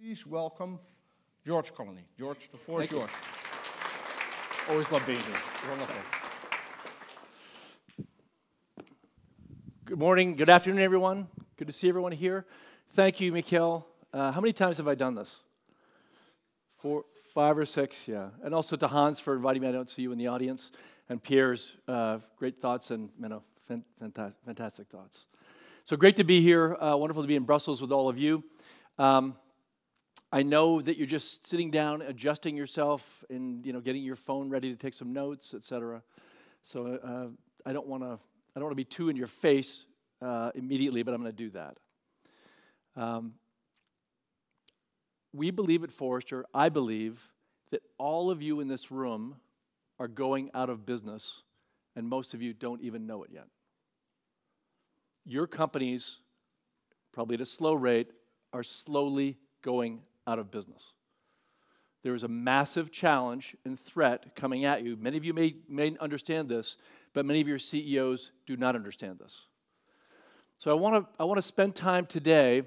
Please welcome George Connolly. George, the floor is yours. Always love being here. Wonderful. Good morning, good afternoon, everyone. Good to see everyone here. Thank you, Mikhail. How many times have I done this? 4, 5 or 6, yeah. And also to Hans for inviting me. I don't see you in the audience. And Pierre's great thoughts and fantastic thoughts. So great to be here. Wonderful to be in Brussels with all of you. I know that you're just sitting down, adjusting yourself, and getting your phone ready to take some notes, etc. So I don't want to be too in your face immediately, but I'm going to do that. We believe at Forrester, I believe, that all of you in this room are going out of business, and most of you don't even know it yet. Your companies, probably at a slow rate, are slowly going out of business. There is a massive challenge and threat coming at you. Many of you may understand this, but many of your CEOs do not understand this. So I want to spend time today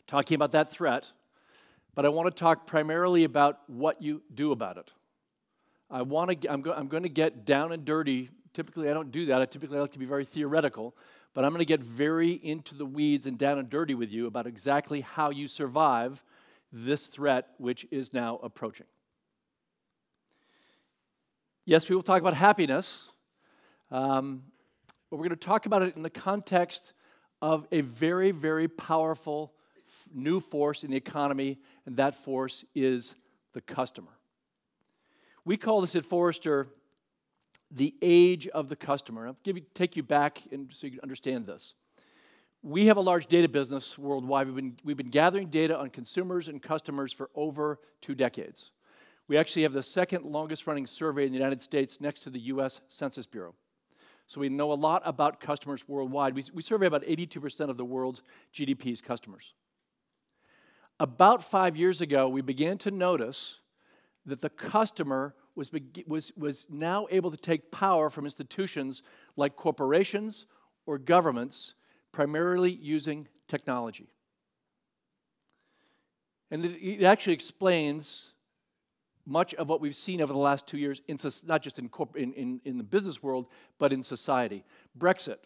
talking about that threat, but I want to talk primarily about what you do about it. I'm going to get down and dirty. Typically, I don't do that. I typically like to be very theoretical, but I'm going to get very into the weeds and down and dirty with you about exactly how you survive this threat which is now approaching. Yes, we will talk about happiness, but we're going to talk about it in the context of a very, very powerful new force in the economy, and that force is the customer. We call this at Forrester the age of the customer. I'll take you back so you can understand this. We have a large data business worldwide. We've been gathering data on consumers and customers for over 2 decades. We actually have the second longest running survey in the United States next to the US Census Bureau. So we know a lot about customers worldwide. We survey about 82% of the world's GDP's customers. About 5 years ago, we began to notice that the customer was now able to take power from institutions like corporations or governments, primarily using technology. And it actually explains much of what we've seen over the last 2 years, not just in the business world, but in society. Brexit.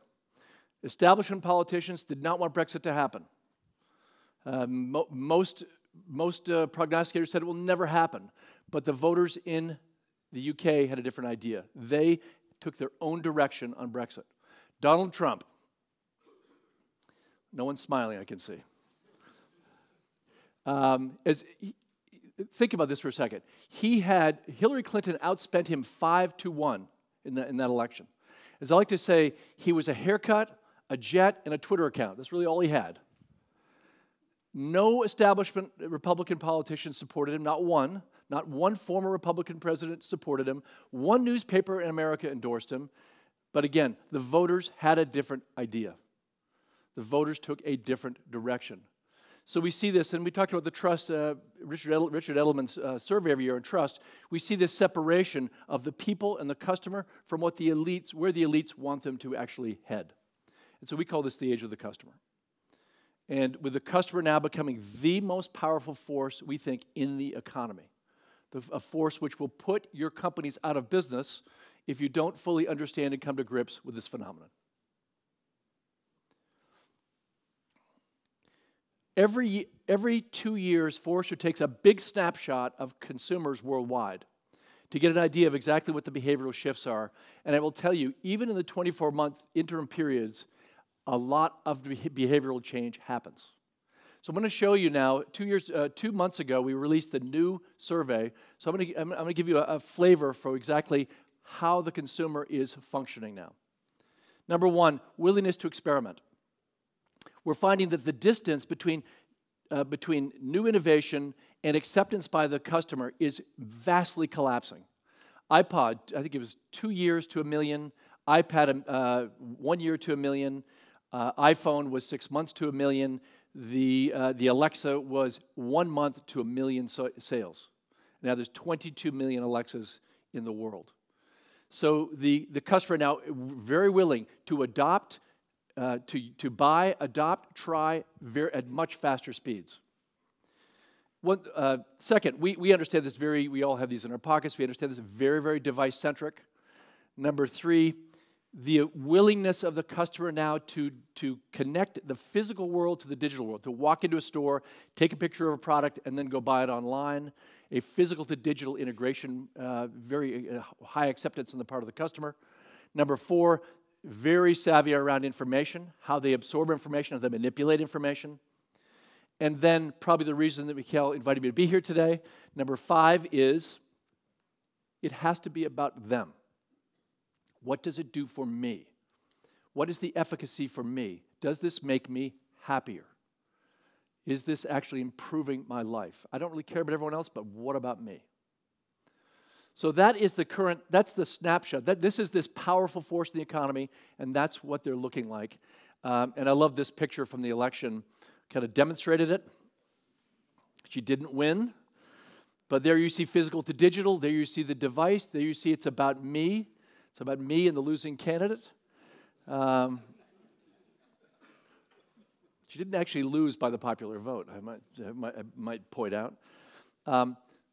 Establishment politicians did not want Brexit to happen. Most prognosticators said it will never happen, but the voters in the UK had a different idea. They took their own direction on Brexit. Donald Trump. No one's smiling, I can see. Think about this for a second. Hillary Clinton outspent him 5-1 in that election. As I like to say, he was a haircut, a jet, and a Twitter account. That's really all he had. No establishment Republican politician supported him, not one. Not one former Republican president supported him. One newspaper in America endorsed him. But again, the voters had a different idea. The voters took a different direction. So we see this, and we talked about the trust, Richard Edelman's survey every year on trust. We see this separation of the people and the customer from where the elites want them to actually head. And so we call this the age of the customer. And with the customer now becoming the most powerful force, we think, in the economy. A force which will put your companies out of business if you don't fully understand and come to grips with this phenomenon. Every 2 years, Forrester takes a big snapshot of consumers worldwide to get an idea of exactly what the behavioral shifts are. And I will tell you, even in the 24-month interim periods, a lot of behavioral change happens. So I'm going to show you now, 2 months ago, we released the new survey. So I'm going to give you a flavor for exactly how the consumer is functioning now. Number one, willingness to experiment. We're finding that the distance between new innovation and acceptance by the customer is vastly collapsing. iPod, I think it was 2 years to 1 million. iPad, 1 year to 1 million. iPhone was 6 months to 1 million. The Alexa was 1 month to 1 million sales. Now there's 22 million Alexas in the world. So the customer now very willing to adopt, to buy, adopt, try at much faster speeds. Second, we understand this we all have these in our pockets. We understand this very, very device-centric. Number three, the willingness of the customer now to connect the physical world to the digital world, to walk into a store, take a picture of a product, and then go buy it online. A physical to digital integration, very high acceptance on the part of the customer. Number four, very savvy around information, how they absorb information, how they manipulate information. And then probably the reason that Mikhail invited me to be here today, number five is it has to be about them. What does it do for me? What is the efficacy for me? Does this make me happier? Is this actually improving my life? I don't really care about everyone else, but what about me? So that is that's the snapshot. This is this powerful force in the economy, and that's what they're looking like. And I love this picture from the election. Kind of demonstrated it. She didn't win, but there you see physical to digital. There you see the device. There you see it's about me. It's about me and the losing candidate. She didn't actually lose by the popular vote, I might point out.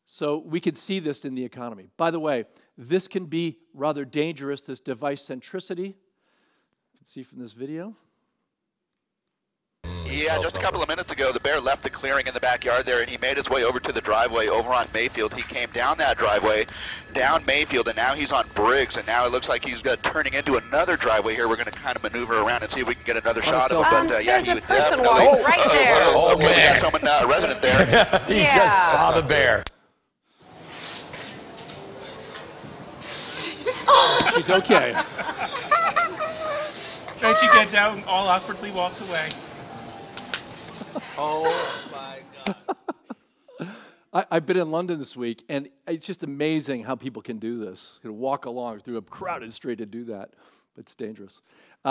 So we can see this in the economy. By the way, this can be rather dangerous, this device centricity. You can see from this video. Yeah, just a couple of minutes ago, the bear left the clearing in the backyard there, and he made his way over to the driveway over on Mayfield. He came down that driveway, down Mayfield, and now he's on Briggs, and now it looks like he's turning into another driveway here. We're going to kind of maneuver around and see if we can get another shot of him. But yeah, there's a person walking right there. Oh, man. We got someone, a resident there. He just saw the bear. She's okay. Then she gets out and all awkwardly walks away. Oh my God. I've been in London this week, and it's just amazing how people can do this. You know, walk along through a crowded street and do that. It's dangerous.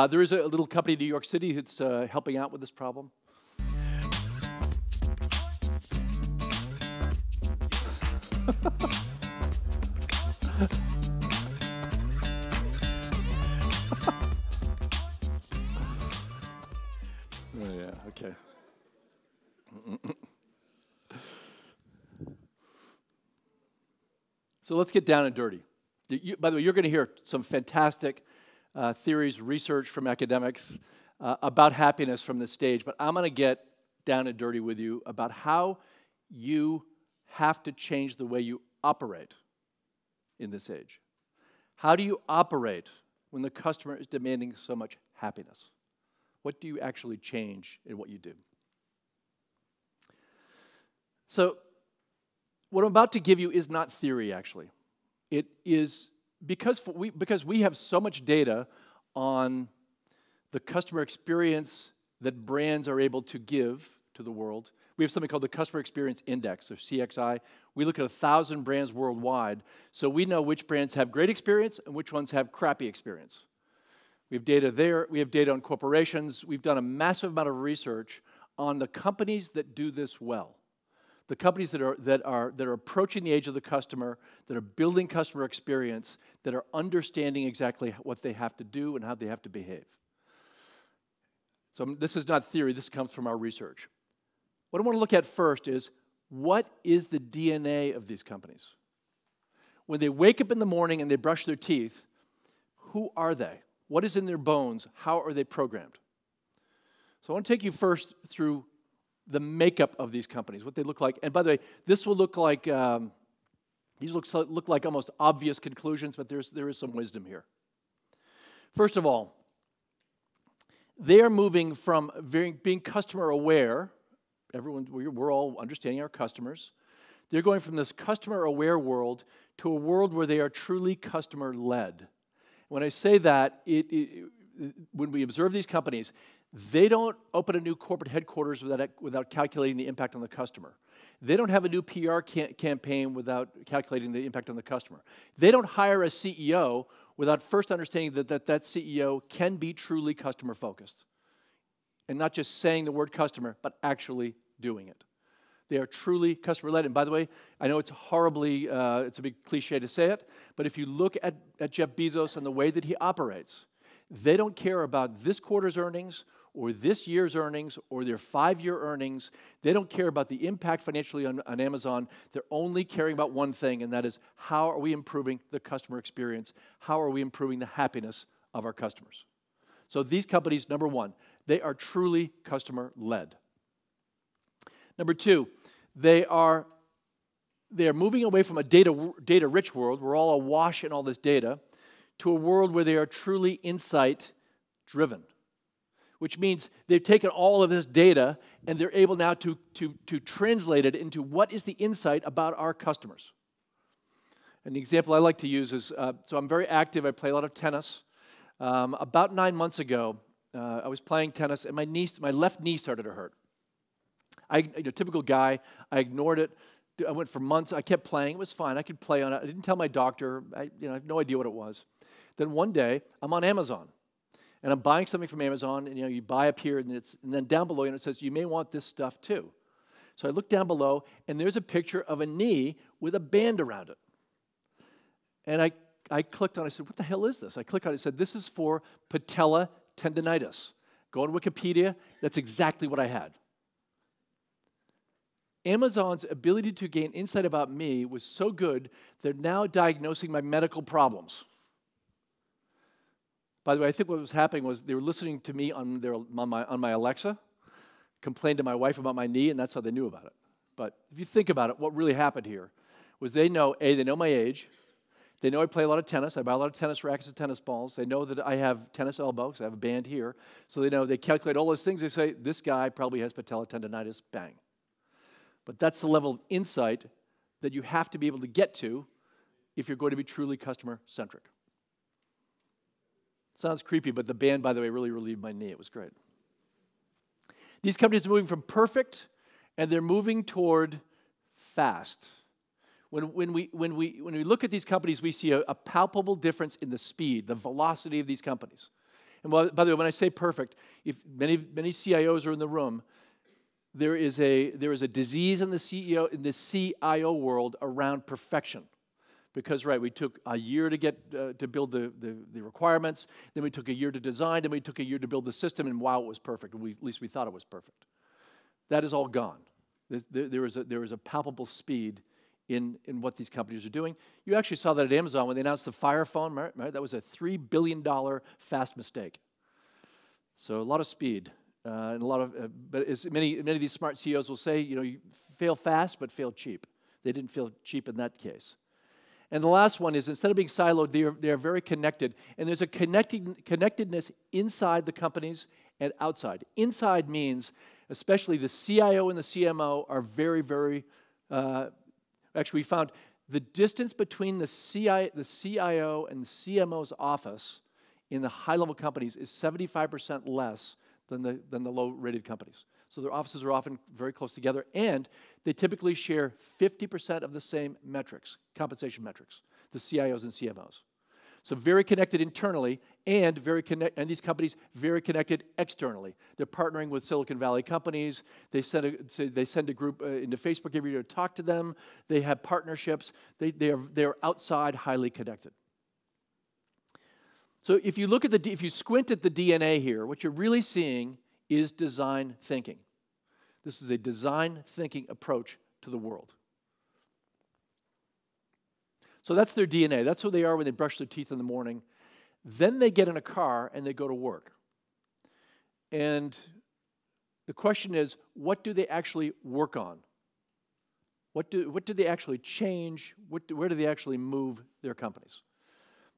There is a little company in New York City that's helping out with this problem. Oh, yeah, okay. So let's get down and dirty. By the way, you're going to hear some fantastic theories, research from academics about happiness from this stage, but I'm going to get down and dirty with you about how you have to change the way you operate in this age. How do you operate when the customer is demanding so much happiness? What do you actually change in what you do? So what I'm about to give you is not theory, actually. It is because we have so much data on the customer experience that brands are able to give to the world. We have something called the Customer Experience Index, or CXI. We look at 1,000 brands worldwide, so we know which brands have great experience and which ones have crappy experience. We have data there. We have data on corporations. We've done a massive amount of research on the companies that do this well. The companies that are approaching the age of the customer, that are building customer experience, that are understanding exactly what they have to do and how they have to behave. So this is not theory. This comes from our research. What I want to look at first is, what is the DNA of these companies? When they wake up in the morning and they brush their teeth, who are they? What is in their bones? How are they programmed? So I want to take you first through the makeup of these companies, what they look like. And by the way, this will look like, these look like almost obvious conclusions, but there is some wisdom here. First of all, they are moving from being customer aware. We're all understanding our customers. They're going from this customer aware world to a world where they are truly customer led. When I say that, when we observe these companies, they don't open a new corporate headquarters without calculating the impact on the customer. They don't have a new PR campaign without calculating the impact on the customer. They don't hire a CEO without first understanding that CEO can be truly customer focused. And not just saying the word customer, but actually doing it. They are truly customer-led. And by the way, I know it's it's a big cliche to say it, but if you look at Jeff Bezos and the way that he operates, they don't care about this quarter's earnings or this year's earnings or their 5-year earnings. They don't care about the impact financially on Amazon. They're only caring about one thing, and that is how are we improving the customer experience? How are we improving the happiness of our customers? So these companies, number one, they are truly customer-led. Number two, they are moving away from a data-rich world. We're all awash in all this data, to a world where they are truly insight-driven, which means they've taken all of this data and they're able now to translate it into what is the insight about our customers. And the example I like to use is, so I'm very active. I play a lot of tennis. About 9 months ago, I was playing tennis, and my left knee started to hurt. A typical guy, I ignored it. I went for months. I kept playing. It was fine. I could play on it. I didn't tell my doctor. I have no idea what it was. Then one day, I'm on Amazon, and I'm buying something from Amazon, and you buy up here, and then down below, and it says, you may want this stuff too. So I look down below, and there's a picture of a knee with a band around it. And I clicked on it. I said, what the hell is this? I clicked on it. It said, this is for patella tendinitis. Go on Wikipedia. That's exactly what I had. Amazon's ability to gain insight about me was so good, they're now diagnosing my medical problems. By the way, I think what was happening was they were listening to me on my Alexa, complained to my wife about my knee, and that's how they knew about it. But if you think about it, what really happened here was they know my age. They know I play a lot of tennis. I buy a lot of tennis rackets and tennis balls. They know that I have tennis elbows. I have a band here. So they calculate all those things. They say, this guy probably has patella tendinitis. Bang. But that's the level of insight that you have to be able to get to if you're going to be truly customer-centric. Sounds creepy, but the band, by the way, really relieved my knee. It was great. These companies are moving from perfect, and they're moving toward fast. When we look at these companies, we see a palpable difference in the speed, the velocity of these companies. And by the way, when I say perfect, if many CIOs are in the room, there is a disease in the CIO world around perfection. Because, right, we took a year to build the requirements, then we took a year to design, then we took a year to build the system, and wow, it was perfect. At least we thought it was perfect. That is all gone. There is a palpable speed in what these companies are doing. You actually saw that at Amazon when they announced the Fire Phone, right? That was a $3 billion fast mistake. So a lot of speed. And a lot of, but as many of these smart CEOs will say, you fail fast, but fail cheap. They didn't fail cheap in that case. And the last one is, instead of being siloed, they are very connected. And there's a connectedness inside the companies and outside. Inside means, especially the CIO and the CMO are very, very, actually we found the distance between the CIO and the CMO's office in the high-level companies is 75% less than the low-rated companies. So their offices are often very close together, and they typically share 50% of the same metrics, compensation metrics, the CIOs and CMOs. So very connected internally, and these companies very connected externally. They're partnering with Silicon Valley companies. They send a group into Facebook every year to talk to them. They have partnerships. They are outside, highly connected. So if you squint at the DNA here, what you're really seeing is design thinking. This is a design thinking approach to the world. So that's their DNA. That's who they are when they brush their teeth in the morning. Then they get in a car and they go to work. And the question is, what do they actually work on? What do they actually change? Where do they actually move their companies?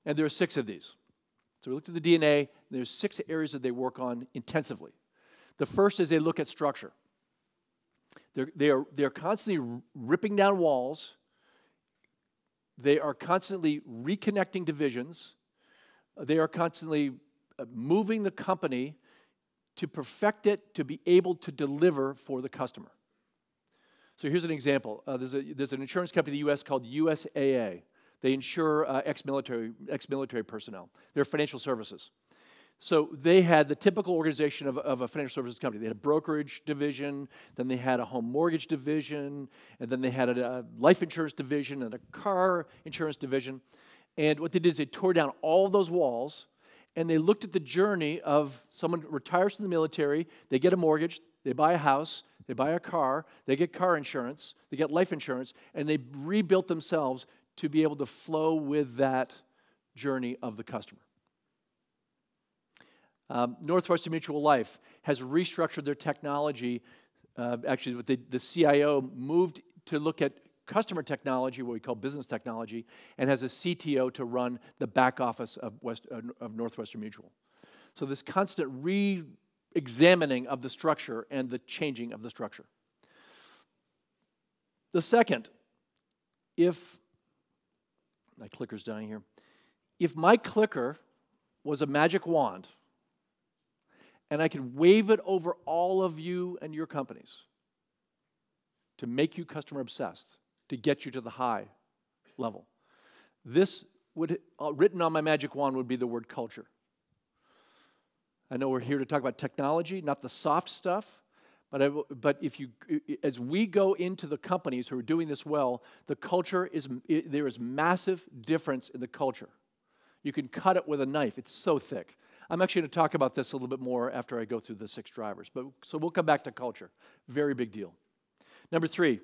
And there are 6 of these. So we looked at the DNA, and there's 6 areas that they work on intensively. The first is they look at structure. They're constantly ripping down walls. They are constantly reconnecting divisions. They are constantly moving the company to perfect it, to be able to deliver for the customer. So here's an example. There's an insurance company in the U.S. called USAA. They insure ex-military personnel. They're financial services. So they had the typical organization of a financial services company. They had a brokerage division, then they had a home mortgage division, and then they had a life insurance division and a car insurance division. And what they did is they tore down all of those walls, and they looked at the journey of someone who retires from the military, they get a mortgage, they buy a house, they buy a car, they get car insurance, they get life insurance, and they rebuilt themselves to be able to flow with that journey of the customer. Northwestern Mutual Life has restructured their technology. Actually, the CIO moved to look at customer technology, what we call business technology, and has a CTO to run the back office of Northwestern Mutual. So this constant re-examining of the structure and the changing of the structure. The second, if my clicker's dying here, if my clicker was a magic wand and I could wave it over all of you and your companies to make you customer obsessed, to get you to the high level, this would, written on my magic wand would be the word culture. I know we're here to talk about technology, not the soft stuff, but if you, as we go into the companies who are doing this well, the culture is, there is massive difference in the culture. You can cut it with a knife, it's so thick. I'm actually going to talk about this a little bit more after I go through the 6 drivers, but so we'll come back to culture. Very big deal. Number 3,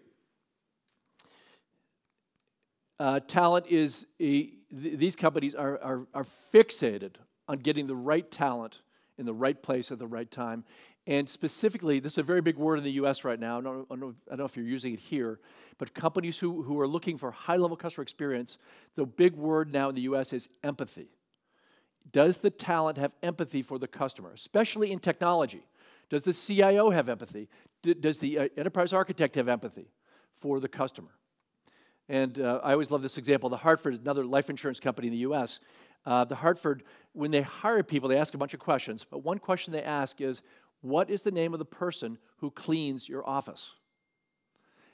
talent is, these companies are fixated on getting the right talent in the right place at the right time. And specifically, this is a very big word in the US right now. I don't know if you're using it here, but companies who are looking for high-level customer experience, the big word now in the US is empathy. Does the talent have empathy for the customer, especially in technology? Does the CIO have empathy? Does the enterprise architect have empathy for the customer? And I always love this example. The Hartford, another life insurance company in the US, the Hartford, when they hire people, they ask a bunch of questions. But one question they ask is, what is the name of the person who cleans your office?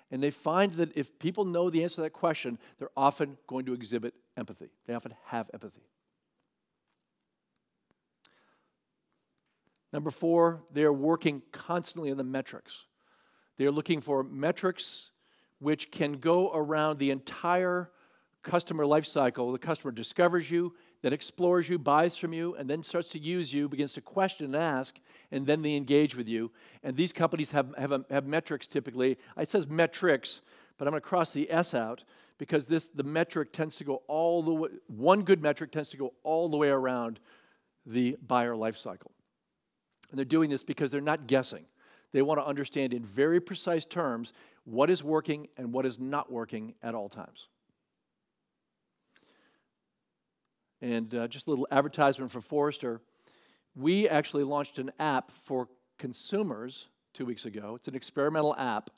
And they find that if people know the answer to that question, they're often going to exhibit empathy. They often have empathy. Number 4, they are working constantly on the metrics. They are looking for metrics which can go around the entire customer life cycle. The customer discovers you, then explores you, buys from you, and then starts to use you, begins to question and ask, and then they engage with you. And these companies have metrics typically. It says metrics, but I'm going to cross the S out because the metric tends to go all the way, one good metric tends to go all the way around the buyer life cycle. And they're doing this because they're not guessing. They want to understand in very precise terms what is working and what is not working at all times. And just a little advertisement for Forrester. We actually launched an app for consumers 2 weeks ago. It's an experimental app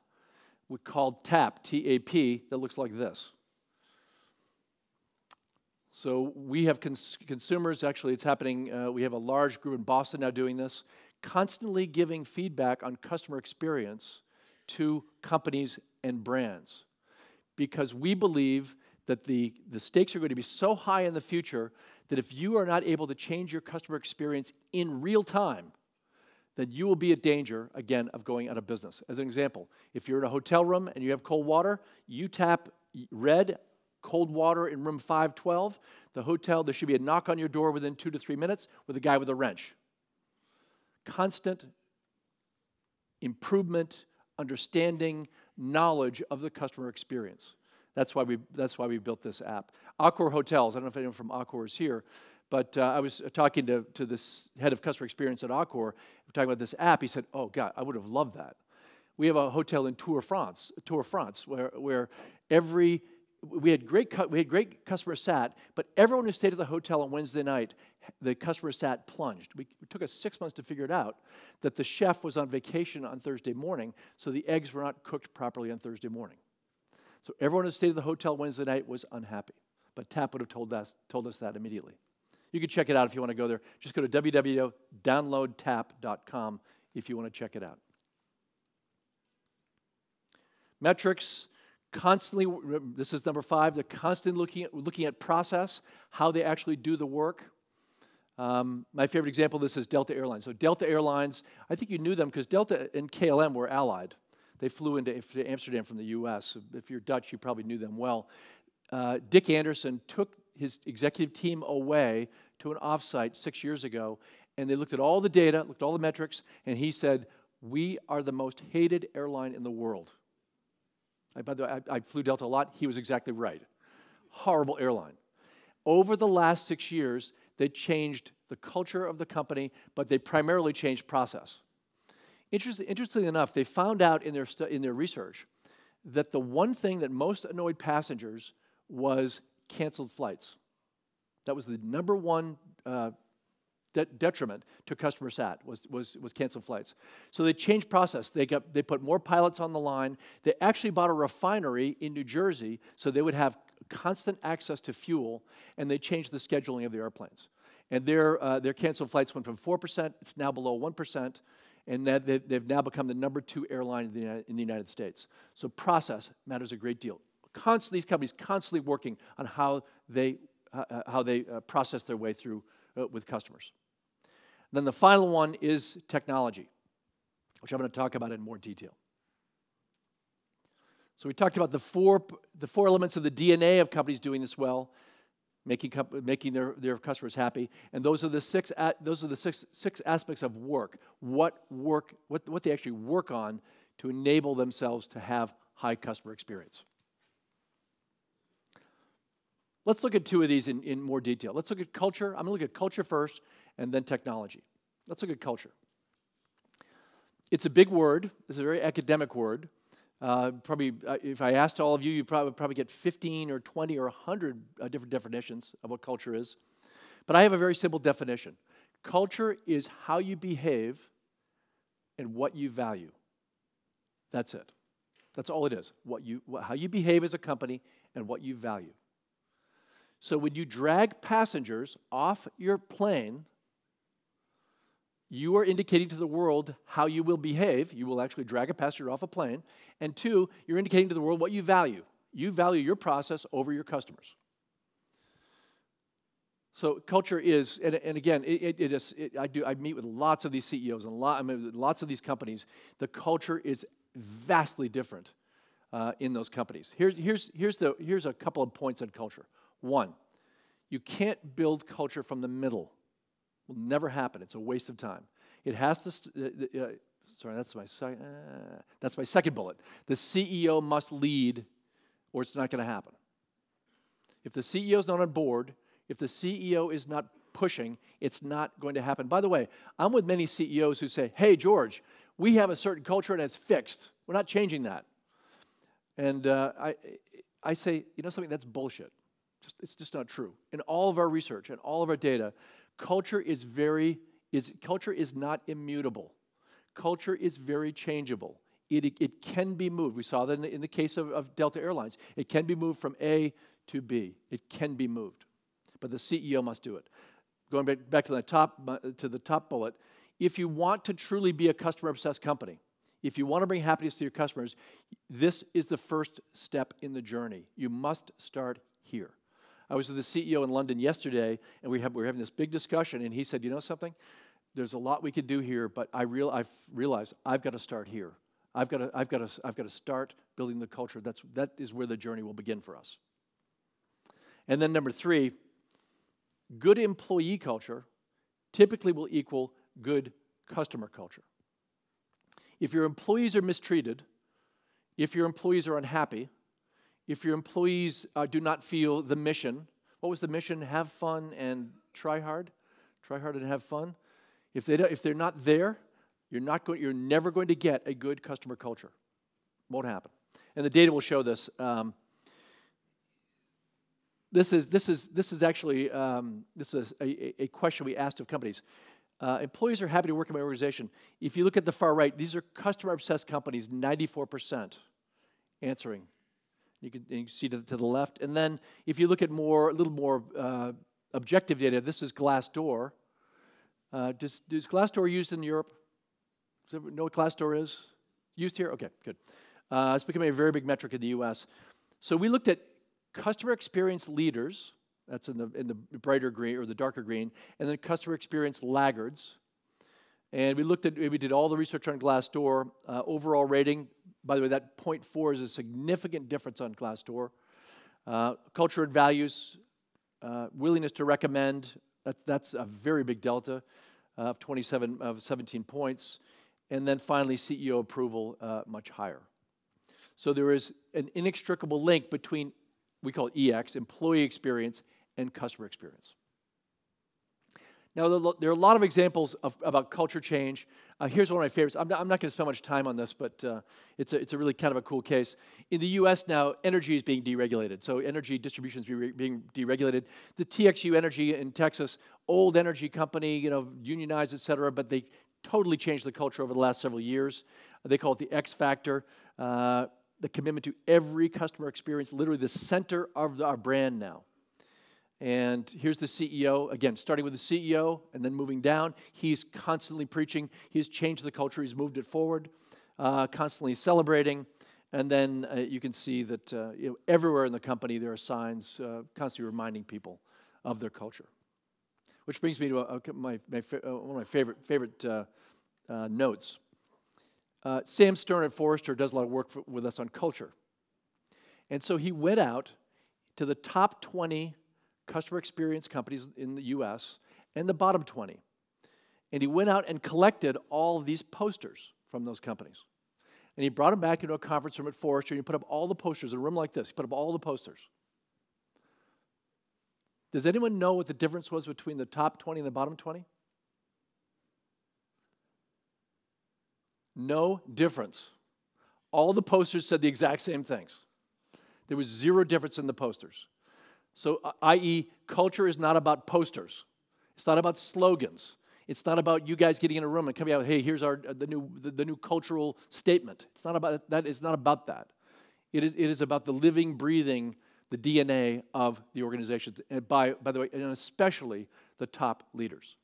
called TAP, T-A-P, that looks like this. So we have consumers, actually it's happening, we have a large group in Boston now doing this, constantly giving feedback on customer experience to companies and brands. Because we believe that the stakes are going to be so high in the future that if you are not able to change your customer experience in real time, then you will be at danger, again, of going out of business. As an example, if you're in a hotel room and you have cold water, you tap red, cold water in room 512, the hotel, there should be a knock on your door within 2 to 3 minutes with a guy with a wrench. Constant improvement, understanding, knowledge of the customer experience. That's why we built this app. Accor Hotels, I don't know if anyone from Accor is here, but I was talking to this head of customer experience at Accor. We're talking about this app. He said, oh, God, I would have loved that. We have a hotel in Tour France, where we had great customer sat, but everyone who stayed at the hotel on Wednesday night, the customer sat plunged. It took us 6 months to figure it out, that the chef was on vacation on Thursday morning, so the eggs were not cooked properly on Thursday morning. So everyone who stayed at the hotel Wednesday night was unhappy. But TAP would have told us that immediately. You can check it out if you want to go there. Just go to www.downloadtap.com if you want to check it out. Metrics, constantly, this is number 5, they're constantly looking at process, how they actually do the work. My favorite example of this is Delta Airlines. So Delta Airlines, I think you knew them because Delta and KLM were allied. They flew into Amsterdam from the US. If you're Dutch, you probably knew them well. Dick Anderson took his executive team away to an offsite 6 years ago, and they looked at all the data, looked at all the metrics, and he said, we are the most hated airline in the world. By the way, I flew Delta a lot. He was exactly right. Horrible airline. Over the last 6 years, they changed the culture of the company, but they primarily changed process. Interestingly enough, they found out in their research that the one thing that most annoyed passengers was canceled flights. That was the number one detriment to customer sat was canceled flights. So they changed process. They put more pilots on the line. They actually bought a refinery in New Jersey so they would have constant access to fuel, and they changed the scheduling of the airplanes. And their canceled flights went from 4%, it's now below 1%, and they've now become the number 2 airline in the United States. So process matters a great deal. These companies constantly working on how they process their way through with customers. Then the final one is technology, which I'm going to talk about in more detail. So we talked about the four elements of the DNA of companies doing this well, making their customers happy, and those are the six aspects of work. What they actually work on to enable themselves to have high customer experience. Let's look at 2 of these in more detail. Let's look at culture. I'm going to look at culture first, and then technology. Let's look at culture. It's a big word. It's a very academic word. Probably, if I asked all of you, you'd probably get 15 or 20 or 100 different definitions of what culture is. But I have a very simple definition. Culture is how you behave and what you value. That's it. That's all it is. How you behave as a company and what you value. So when you drag passengers off your plane, you are indicating to the world how you will behave. You will actually drag a passenger off a plane. And 2, you're indicating to the world what you value. You value your process over your customers. So culture is, and again, I meet with lots of these CEOs and lots of these companies. The culture is vastly different in those companies. Here's a couple of points on culture. 1, you can't build culture from the middle. It will never happen. It's a waste of time. It has to. Sorry, that's my second bullet. The CEO must lead, or it's not going to happen. If the CEO is not on board, if the CEO is not pushing, it's not going to happen. By the way, I'm with many CEOs who say, "Hey, George, we have a certain culture and it's fixed. We're not changing that." And I say, you know something? That's bullshit. It's just not true. In all of our research and all of our data, culture is not immutable. Culture is very changeable. It can be moved. We saw that in the case of Delta Airlines. It can be moved from A to B. It can be moved. But the CEO must do it. Going back to the top bullet, if you want to truly be a customer-obsessed company, if you want to bring happiness to your customers, this is the first step in the journey. You must start here. I was with the CEO in London yesterday, and we were having this big discussion, and he said, you know something? There's a lot we could do here, but I've realized I've got to start here. I've got to start building the culture. That is where the journey will begin for us. And then number 3, good employee culture typically will equal good customer culture. If your employees are mistreated, if your employees are unhappy, if your employees do not feel the mission, what was the mission? Have fun and try hard. Try hard and have fun. If they're not there, you're never going to get a good customer culture. Won't happen. And the data will show this. This is actually a question we asked of companies. Employees are happy to work in my organization. If you look at the far right, these are customer-obsessed companies, 94% answering. You can see to the left. And then if you look at a little more objective data, this is Glassdoor. Does Glassdoor used in Europe? Does everyone know what Glassdoor is? Used here? Okay, good. It's becoming a very big metric in the U.S. So we looked at customer experience leaders. That's in the brighter green or the darker green, and then customer experience laggards. And we did all the research on Glassdoor. Overall rating, by the way, that 0.4 is a significant difference on Glassdoor. Culture and values, willingness to recommend, That's a very big delta of 17 points. And then finally, CEO approval, much higher. So there is an inextricable link between, we call it EX, employee experience, and customer experience. Now, there are a lot of examples about culture change. Here's one of my favorites. I'm not going to spend much time on this, but it's a really kind of a cool case. In the U.S. now, energy is being deregulated. So energy distribution is being deregulated. The TXU Energy in Texas, old energy company, unionized, et cetera, but they totally changed the culture over the last several years. They call it the X factor, the commitment to every customer experience, literally the center of our brand now. And here's the CEO, again, starting with the CEO and then moving down. He's constantly preaching. He's changed the culture. He's moved it forward, constantly celebrating. And then you can see that everywhere in the company there are signs constantly reminding people of their culture. Which brings me to one of my favorite notes. Sam Stern at Forrester does a lot of work with us on culture. And so he went out to the top 20 customer experience companies in the U.S. and the bottom 20. And he went out and collected all of these posters from those companies. And he brought them back into a conference room at Forrester, and he put up all the posters in a room like this. He put up all the posters. Does anyone know what the difference was between the top 20 and the bottom 20? No difference. All the posters said the exact same things. There was zero difference in the posters. So, i.e., culture is not about posters. It's not about slogans. It's not about you guys getting in a room and coming out, hey, here's the new cultural statement. It's not about that. It's not about that. It is about the living, breathing, the DNA of the organization, and by the way, and especially the top leaders.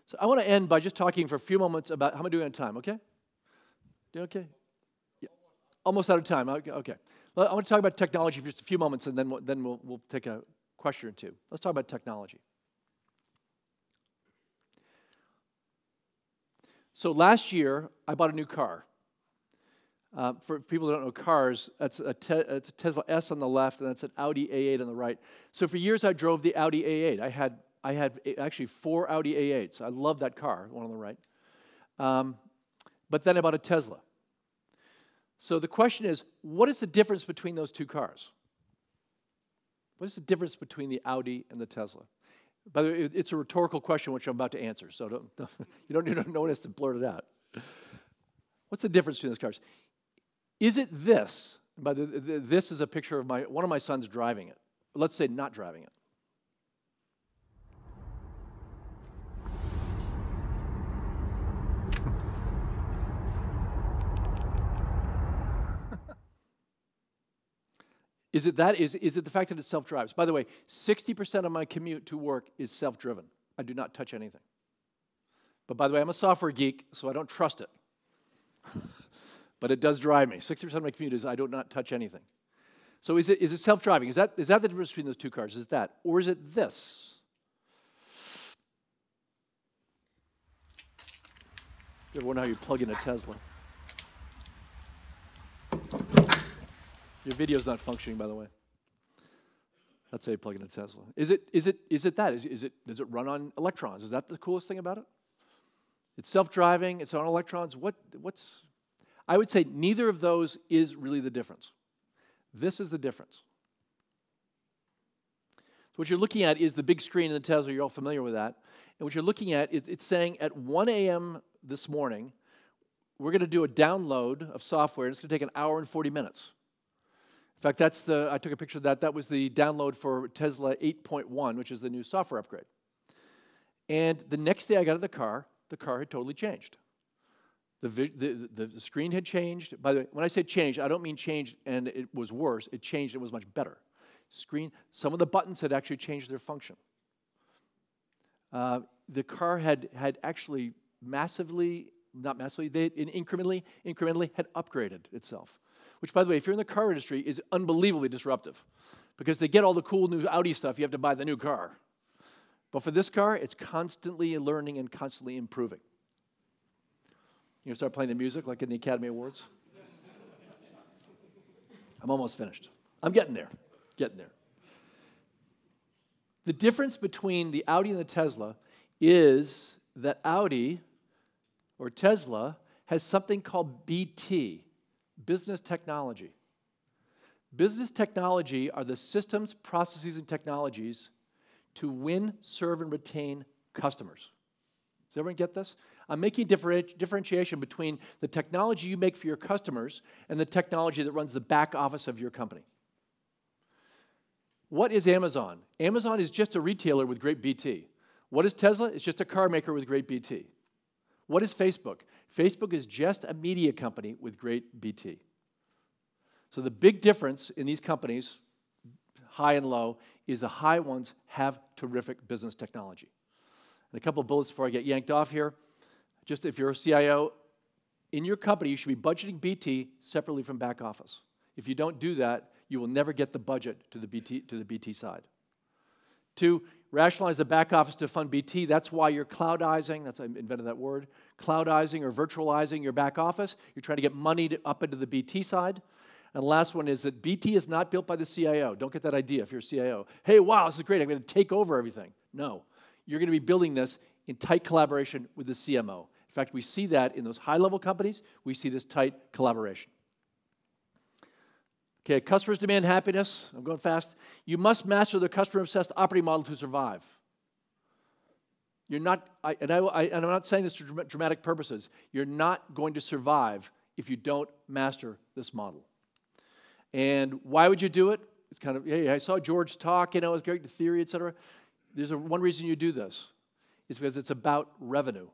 So I want to end by just talking for a few moments about how am I doing on time, okay? Doing okay? Yeah. Almost out of time. Okay. Well, I want to talk about technology for just a few moments, and then we'll take a question or two. Let's talk about technology. So last year, I bought a new car. For people who don't know cars, it's a Tesla S on the left, and that's an Audi A8 on the right. So for years, I drove the Audi A8. I had actually 4 Audi A8s. I love that car, one on the right. But then I bought a Tesla. So the question is, what is the difference between those two cars? What is the difference between the Audi and the Tesla? By the way, it's a rhetorical question which I'm about to answer, so you don't need to know this to blurt it out. What's the difference between those cars? Is it this? This is a picture of one of my sons driving it. Let's say not driving it. Is it that? Is it the fact that it self-drives? By the way, 60% of my commute to work is self-driven. I do not touch anything. But by the way, I'm a software geek, so I don't trust it. But it does drive me. 60% of my commute is I do not touch anything. So is it self-driving? Is that the difference between those two cars? Is that? Or is it this? You ever wonder how you plug in a Tesla? Your video's not functioning, by the way. That's how you plug in a Tesla. Is it that? Does it run on electrons? Is that the coolest thing about it? It's self-driving. It's on electrons. What's? I would say neither of those is really the difference. This is the difference. So what you're looking at is the big screen in the Tesla. You're all familiar with that. And what you're looking at, it's saying at 1 a.m. this morning, we're going to do a download of software. And it's going to take an hour and 40 minutes. In fact, I took a picture of that. That was the download for Tesla 8.1, which is the new software upgrade. And the next day I got out of the car had totally changed. The screen had changed. By the way, when I say changed, I don't mean changed and it was worse. It changed and it was much better. Some of the buttons had actually changed their function. The car had actually incrementally had upgraded itself. Which, by the way, if you're in the car industry, is unbelievably disruptive. Because to get all the cool new Audi stuff, you have to buy the new car. But for this car, it's constantly learning and constantly improving. You start playing the music like in the Academy Awards? I'm almost finished. I'm getting there. The difference between the Audi and the Tesla is that Audi, or Tesla, has something called BT, business technology. Business technology are the systems, processes, and technologies to win, serve, and retain customers. Does everyone get this? I'm making differentiation between the technology you make for your customers and the technology that runs the back office of your company. What is Amazon? Amazon is just a retailer with great BT. What is Tesla? It's just a car maker with great BT. What is Facebook? Facebook is just a media company with great BT. So the big difference in these companies, high and low, is the high ones have terrific business technology. And a couple of bullets before I get yanked off here. Just if you're a CIO, in your company, you should be budgeting BT separately from back office. If you don't do that, you will never get the budget to the BT side. 2, rationalize the back office to fund BT. That's why you're cloudizing, I invented that word, cloudizing or virtualizing your back office. You're trying to get money up into the BT side. And the last one is that BT is not built by the CIO. Don't get that idea if you're a CIO. Hey, wow, this is great. I'm going to take over everything. No. You're going to be building this in tight collaboration with the CMO. In fact, we see that in those high-level companies. We see this tight collaboration. Okay, customers demand happiness. I'm going fast. You must master the customer-obsessed operating model to survive. You're not, and I'm not saying this for dramatic purposes, you're not going to survive if you don't master this model. And why would you do it? It's kind of, hey, I saw George talk, it was great, the theory, et cetera. There's one reason you do this. It's because it's about revenue.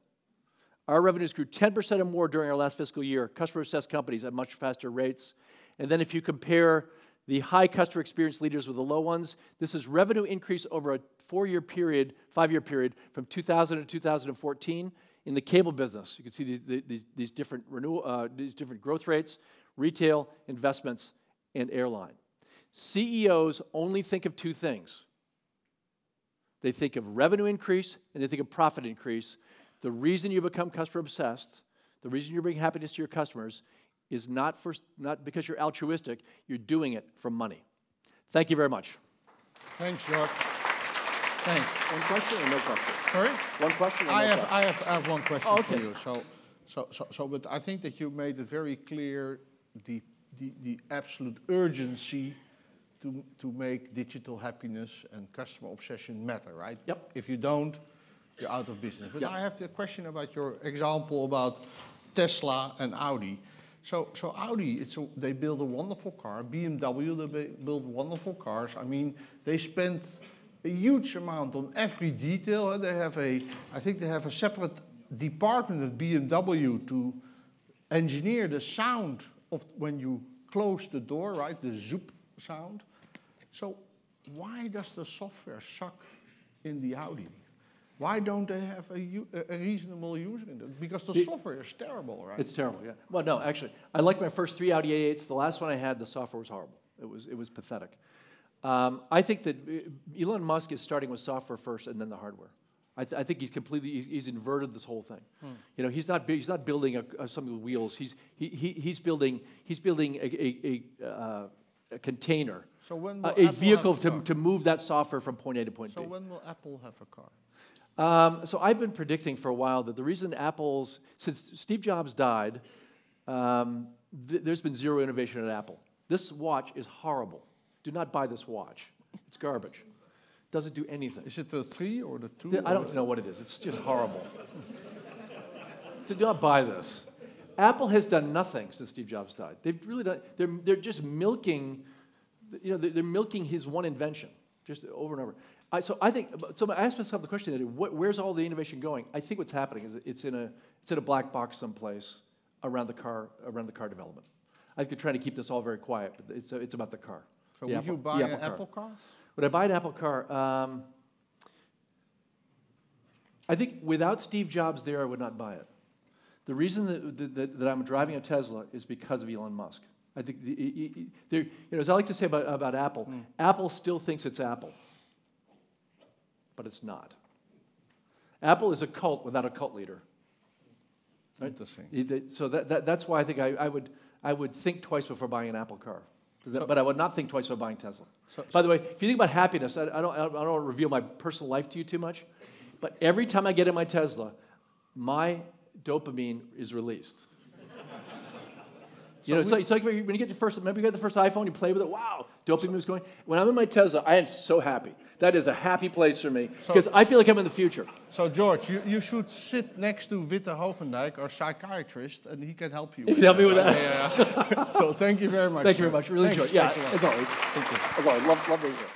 Our revenues grew 10% or more during our last fiscal year. Customer-obsessed companies at much faster rates. And then if you compare the high customer experience leaders with the low ones, this is revenue increase over a 4-year period, 5-year period, from 2000 to 2014 in the cable business. You can see these different growth rates, retail, investments, and airline. CEOs only think of 2 things. They think of revenue increase and they think of profit increase. The reason you become customer obsessed, the reason you bring happiness to your customers is not because you're altruistic, you're doing it for money. Thank you very much. Thanks, George. Thanks. One question or no question? Sorry? One question or no question? I have one question okay. for you. But I think that you made it very clear the absolute urgency to make digital happiness and customer obsession matter, right? Yep. If you don't, you're out of business. But yep. I have the question about your example about Tesla and Audi. So Audi, they build a wonderful car. BMW, they build wonderful cars. I mean, they spend a huge amount on every detail. I think they have a separate department at BMW to engineer the sound of when you close the door, right? The zoop sound. So why does the software suck in the Audi? Why don't they have a reasonable user in it? Because the software is terrible, right? It's terrible, yeah. Well, no, actually, I liked my first 3 Audi A8s. The last one I had, the software was horrible. It was pathetic. I think that Elon Musk is starting with software first and then the hardware. I think he's inverted this whole thing. You know, he's not building something with wheels. He's building a container, so when will a Apple vehicle have to move that software from point A to point B. So when will Apple have a car? So I've been predicting for a while that the reason since Steve Jobs died, there's been zero innovation at Apple. This watch is horrible. Do not buy this watch. It's garbage. Doesn't do anything. Is it the 3 or the 2? I don't know what it is. It's just horrible. Do not buy this. Apple has done nothing since Steve Jobs died. They've really done. They're just milking. You know, they're milking his one invention just over and over. So I asked myself the question: where's all the innovation going? I think what's happening is it's in a black box someplace around the car development. I think they're trying to keep this all very quiet, but it's about the car. So would you buy an Apple car? Would I buy an Apple car? I think without Steve Jobs there, I would not buy it. The reason that I'm driving a Tesla is because of Elon Musk. I think, as I like to say about Apple, Apple still thinks it's Apple, but it's not. Apple is a cult without a cult leader. Right? Interesting. So that's why I think I would think twice before buying an Apple car. But I would not think twice about buying Tesla. By the way, if you think about happiness, I don't want to reveal my personal life to you too much, but every time I get in my Tesla, my dopamine is released. It's like when you get remember you got the first iPhone, you play with it, wow, dopamine was going. When I'm in my Tesla, I am so happy. That is a happy place for me, because I feel like I'm in the future. So, George, you should sit next to Witte Hogendijk, our psychiatrist, and he can help you. He can help me with that. Yeah. So, thank you very much. Thank you very much. Really enjoyed it. Yeah, Thanks a lot. as always. Thank you. As always, love being here.